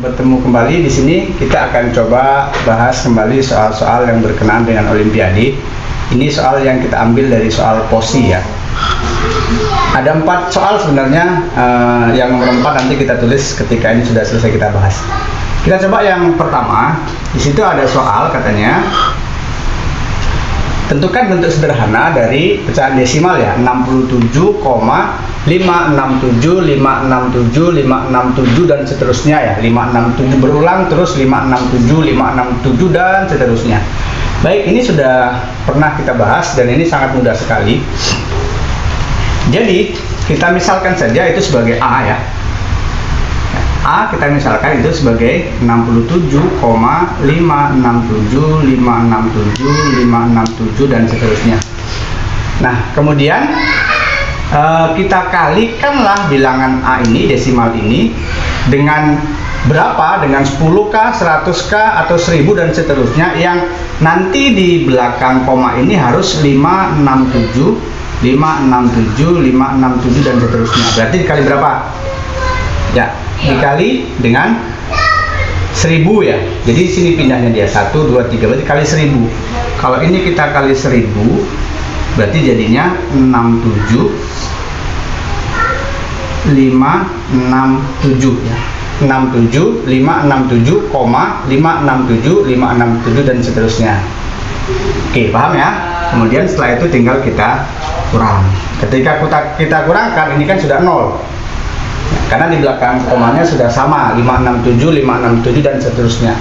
bertemu kembali di sini. Kita akan coba bahas kembali soal-soal yang berkenaan dengan Olimpiade. Ini soal yang kita ambil dari soal POSI ya. Ada 4 soal sebenarnya, yang nomor 4 nanti kita tulis ketika ini sudah selesai kita bahas. Kita coba yang pertama. Di situ ada soal katanya, tentukan bentuk sederhana dari pecahan desimal ya, 67,567,567,567 dan seterusnya ya, 567 berulang terus 567, 567 dan seterusnya. Baik, ini sudah pernah kita bahas dan ini sangat mudah sekali. Jadi kita misalkan saja itu sebagai A ya. A kita misalkan itu sebagai 67,567,567,567 dan seterusnya. Nah, kemudian kita kalikanlah bilangan A ini, desimal ini, dengan berapa? Dengan 10k, 100k, atau 1000 dan seterusnya, yang nanti di belakang koma ini harus 567, 567, 567 dan seterusnya. Berarti dikali berapa? Ya, dikali dengan 1000 ya. Jadi di sini pindahnya dia 1, 2, 3, berarti kali 1000. Kalau ini kita kali 1000, berarti jadinya 67, 567 ya. 67, 567, 567, 567 dan seterusnya. Oke, paham ya? Kemudian setelah itu tinggal kita kurang. Ketika kita kurangkan, ini kan sudah 0. Karena di belakang komanya sudah sama, 567, 567 dan seterusnya.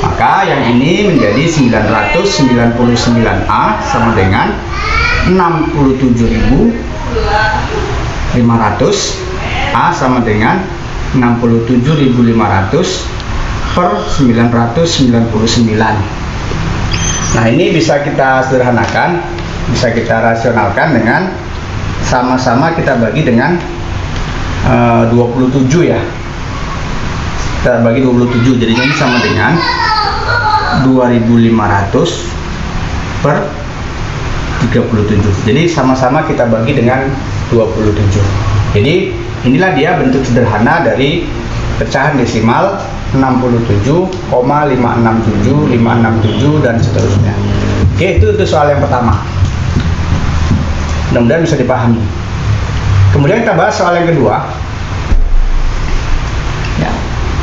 Maka yang ini menjadi 999A sama dengan 67.500. A sama dengan 67.500 per 999. Nah, ini bisa kita sederhanakan, bisa kita rasionalkan dengan sama-sama kita bagi dengan 27 ya. Kita bagi 27, jadinya ini sama dengan 2500 per 37. Jadi sama-sama kita bagi dengan 27. Jadi inilah dia bentuk sederhana dari pecahan desimal 67,567, 567 dan seterusnya. Oke, itu soal yang pertama. Mudah-mudahan bisa dipahami. Kemudian kita bahas soal yang kedua. Ya,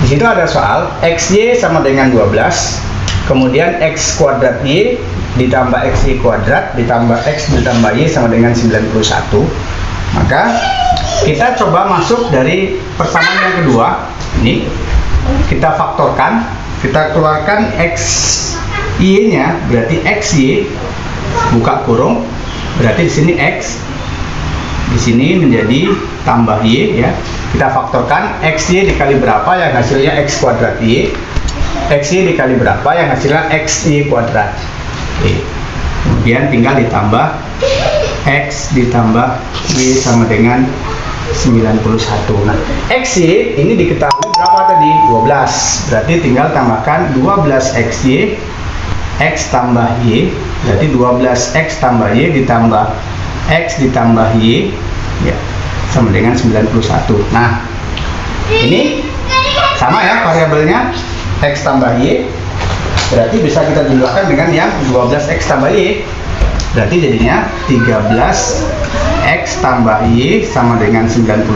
di situ ada soal XY sama dengan 12, kemudian X kuadrat Y ditambah XY kuadrat ditambah X ditambah Y sama dengan 91. Maka kita coba masuk dari persamaan yang kedua. Ini kita faktorkan, kita keluarkan XY nya, berarti XY buka kurung, berarti di sini X, di sini menjadi tambah Y ya. Kita faktorkan XY dikali berapa yang hasilnya X kuadrat Y, XY dikali berapa yang hasilnya XY kuadrat. Oke. Kemudian tinggal ditambah X ditambah Y sama dengan 91. Nah, XY ini diketahui berapa tadi? 12. Berarti tinggal tambahkan 12 XY, X tambah Y, berarti 12X tambah Y ditambah X ditambah Y ya, sama dengan 91. Nah, ini sama ya variabelnya, X tambah Y, berarti bisa kita jumlahkan dengan yang 12X tambah Y, berarti jadinya 13X tambah Y sama dengan 91,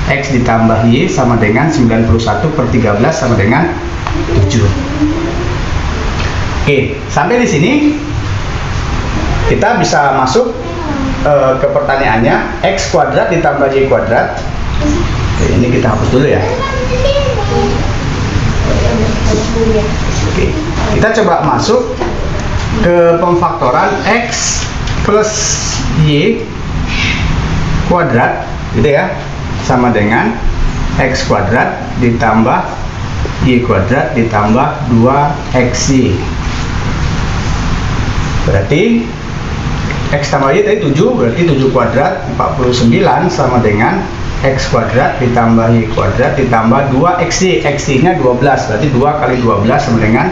X ditambah Y sama dengan 91 per 13 sama dengan 7. Oke, sampai di sini kita bisa masuk ke pertanyaannya. X kuadrat ditambah Y kuadrat. Oke, ini kita hapus dulu ya. Oke, kita coba masuk ke pemfaktoran X plus Y kuadrat gitu ya, sama dengan X kuadrat ditambah Y kuadrat ditambah 2XY. Berarti X tambah Y tadi 7, berarti 7 kuadrat 49 sama dengan X kuadrat ditambah Y kuadrat ditambah 2XY. XY nya 12, berarti 2 kali 12 sama dengan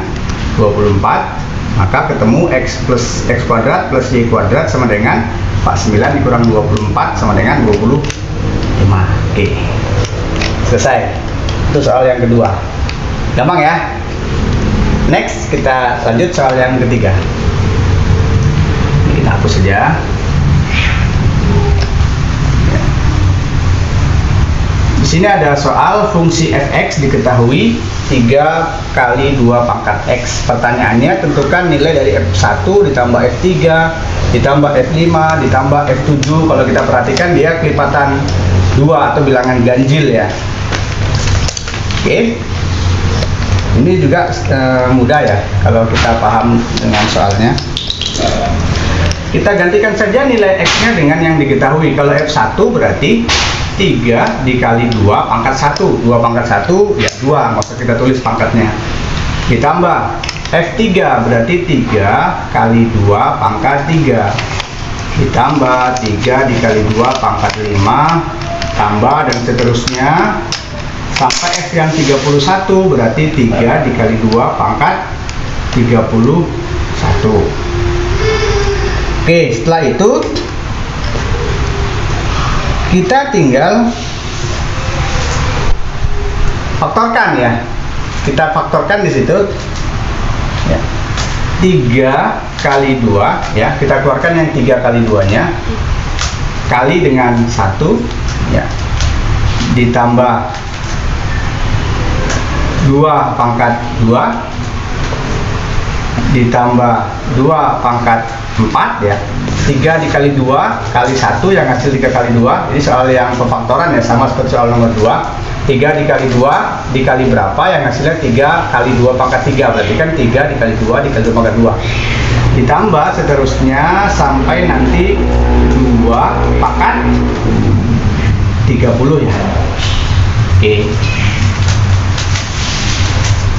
24. Maka ketemu X plus X kuadrat plus Y kuadrat sama dengan 49 dikurang 24 sama dengan 25. Oke, selesai. Itu soal yang kedua. Gampang ya. Next, kita lanjut soal yang ketiga. Ini kita hapus saja. Di sini ada soal fungsi fx diketahui 3 kali 2 pangkat x. Pertanyaannya, tentukan nilai dari f1 ditambah f3 ditambah f5 ditambah f7. Kalau kita perhatikan dia kelipatan 2 atau bilangan ganjil ya. Oke. Ini juga mudah ya kalau kita paham dengan soalnya. Kita gantikan saja nilai x-nya dengan yang diketahui. Kalau f1 berarti 3 dikali 2 pangkat 1. 2 pangkat 1 ya 2, nggak usah kita tulis pangkatnya. Ditambah F3 berarti 3 kali 2 pangkat 3. Ditambah 3 dikali 2 pangkat 5. Tambah dan seterusnya sampai F yang 31 berarti 3 dikali 2 pangkat 31. Oke, setelah itu kita tinggal faktorkan ya. Kita faktorkan di situ ya. 3 kali 2 ya, kita keluarkan yang 3 kali 2 nya kali dengan 1 ya, ditambah 2 pangkat 2 ditambah 2 pangkat 4 ya. 3 dikali 2 kali 1 yang hasil 3 kali 2. Ini soal yang pemfaktoran ya, sama seperti soal nomor 2. 3 dikali 2 dikali berapa yang hasilnya 3 kali 2 pangkat 3. Berarti kan 3 dikali 2 dikali 2 pangkat 2. Ditambah seterusnya sampai nanti 2 pangkat 30 ya. Oke.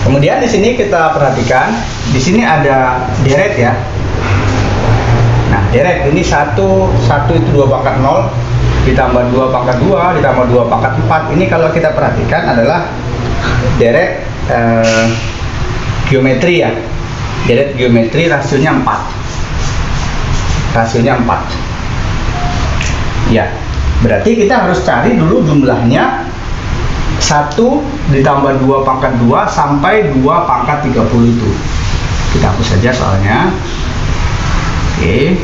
Kemudian di sini kita perhatikan, di sini ada deret ya. Nah, deret ini 1 itu 2 pangkat 0 ditambah 2 pangkat 2 ditambah 2 pangkat 4. Ini kalau kita perhatikan adalah deret geometri ya. Deret geometri rasionya 4. Rasionya 4. Ya. Berarti kita harus cari dulu jumlahnya 1 ditambah 2 pangkat 2 sampai 2 pangkat 30 itu. Kita hapus saja soalnya. Oke.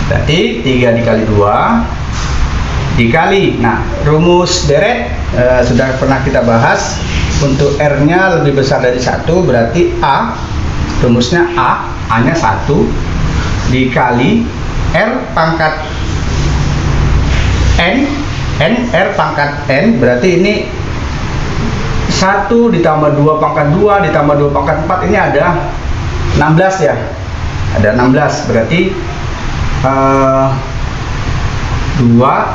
Berarti 3 dikali 2 dikali, nah rumus deret sudah pernah kita bahas. Untuk R nya lebih besar dari 1 berarti A, rumusnya A nya 1 dikali R pangkat N, R pangkat N, berarti ini 1 ditambah 2 pangkat 2 ditambah 2 pangkat 4, ini ada 16 ya. Ada 16, berarti 2,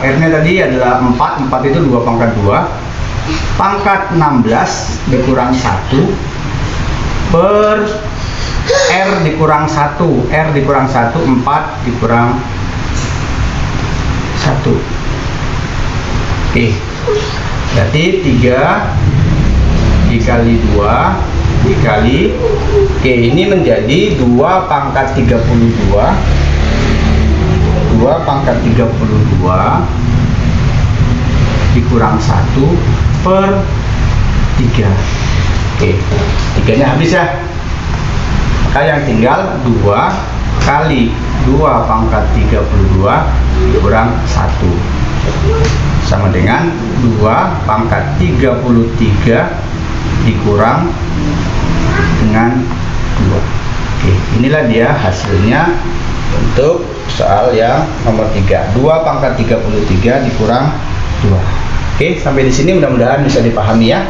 R nya tadi adalah 4 itu 2 pangkat 2 pangkat 16 dikurang 1 per R dikurang 1, R dikurang 1, 4 dikurang 1. Oke, berarti 3 dikali 2 dikali, oke, ini menjadi 2 pangkat 32 pangkat 32 dikurang 1 per 3. Oke, 3 nya habis ya, maka yang tinggal 2 kali 2 pangkat 32 dikurang 1 sama dengan 2 pangkat 33 dikurang dengan 2. Oke, inilah dia hasilnya untuk soal yang nomor 3. 2 pangkat 33 dikurang 2. Oke, sampai di sini mudah-mudahan bisa dipahami ya.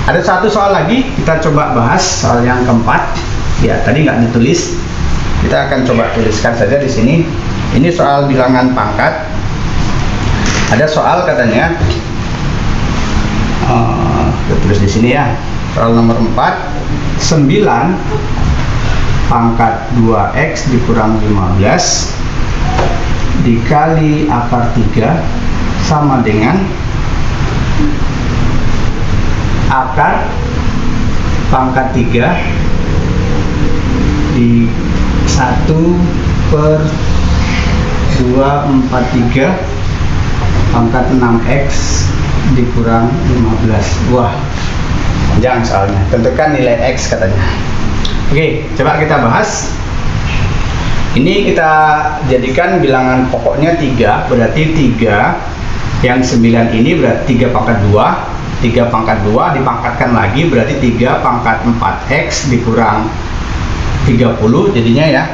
Ada satu soal lagi, kita coba bahas soal yang keempat. Ya, tadi nggak ditulis. Kita akan coba tuliskan saja di sini. Ini soal bilangan pangkat. Ada soal katanya, kita tulis di sini ya. Soal nomor 4, 9 pangkat 2x dikurang 15 dikali akar 3 sama dengan akar pangkat 3 di 1 per 243 pangkat 6x dikurang 15. Wah, panjang soalnya. Tentukan nilai x katanya. Oke, coba kita bahas. Ini kita jadikan bilangan pokoknya 3, berarti 3 yang 9 ini berarti 3 pangkat 2. 3 pangkat 2 dipangkatkan lagi berarti 3 pangkat 4x dikurang 30 jadinya ya,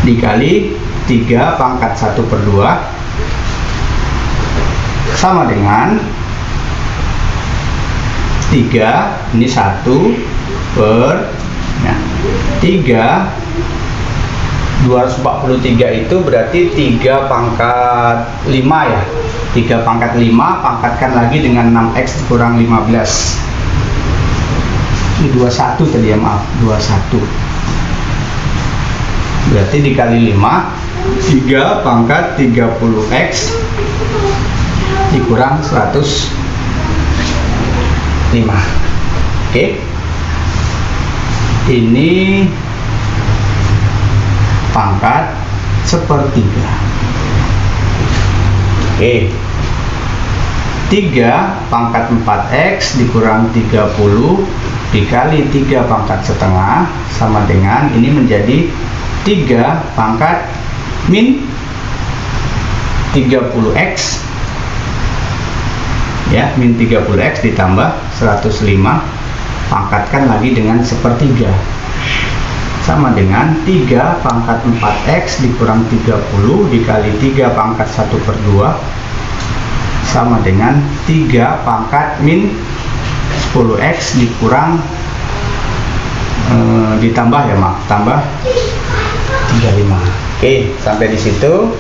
dikali 3 pangkat 1/2 sama dengan 3, ini 1 per nah, 3 243 itu berarti 3 pangkat 5 ya, 3 pangkat 5 pangkatkan lagi dengan 6x dikurang 15. Ini 21 tadi ya, maaf, 21 berarti dikali 5, 3 pangkat 30x dikurang 105. Oke, ini pangkat 1/3. Oke, 3 pangkat 4x dikurang 30 dikali 3 pangkat setengah sama dengan ini menjadi 3 pangkat min 30x ya, min 30x ditambah 105 pangkatkan lagi dengan 1/3 sama dengan 3 pangkat 4x dikurang 30 dikali 3 pangkat 1/2 sama dengan 3 pangkat min 10x dikurang ditambah ya, maaf, tambah 35. Oke, sampai di situ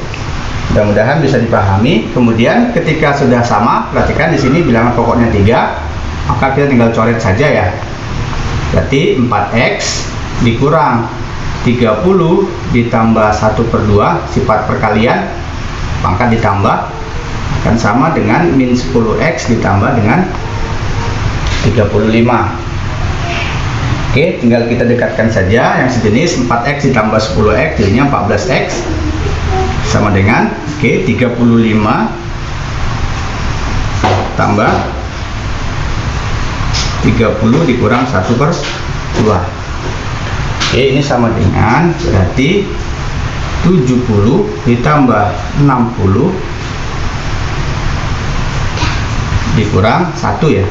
mudah-mudahan bisa dipahami. Kemudian ketika sudah sama, perhatikan di sini bilangan pokoknya 3, maka kita tinggal coret saja ya. Berarti 4x dikurang 30 ditambah 1/2 sifat perkalian pangkat ditambah akan sama dengan min 10x ditambah dengan 35. Oke, tinggal kita dekatkan saja yang sejenis 4x ditambah 10x jadinya 14x sama dengan 35 tambah 30 dikurang 1/2. Oke, ini sama dengan berarti 70 ditambah 60 dikurang 1 ya,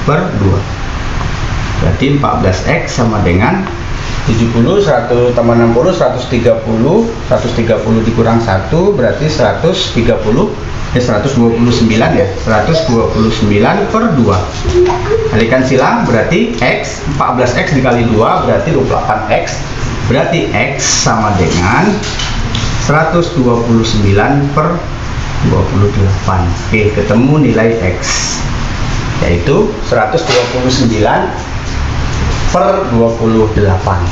per 2. Berarti 14x sama dengan 70, 100 tambah 60, 130 dikurang 1 berarti 129 ya, 129/2. Kalikan silang berarti x, 14x dikali 2 berarti 28x, berarti x sama dengan 129/28. Oke, ketemu nilai x yaitu 129/28.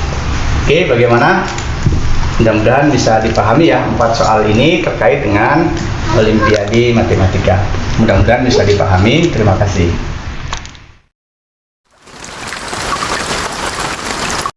Oke, bagaimana? Mudah-mudahan bisa dipahami ya 4 soal ini terkait dengan Olimpiade Matematika. Mudah-mudahan bisa dipahami. Terima kasih.